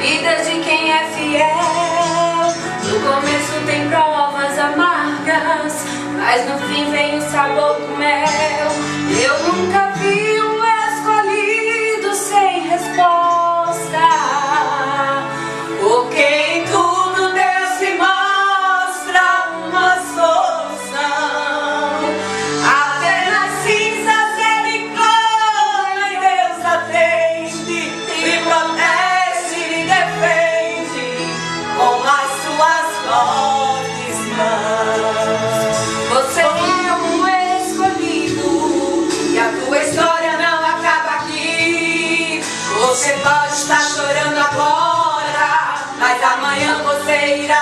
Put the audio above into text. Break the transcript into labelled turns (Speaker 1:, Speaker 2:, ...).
Speaker 1: vida de quem é fiel. No começo tem provas amargas, mas no fim vem o sabor do mel. Eu nunca vi um escolhido sem resposta, porque em tudo Deus me mostra uma solução. Até nas cinzas Ele clama e Deus atende, me protege, me defende com as suas fortes mãos. Você é um escolhido e a tua história não acaba aqui. Você pode estar chorando agora, mas amanhã você irá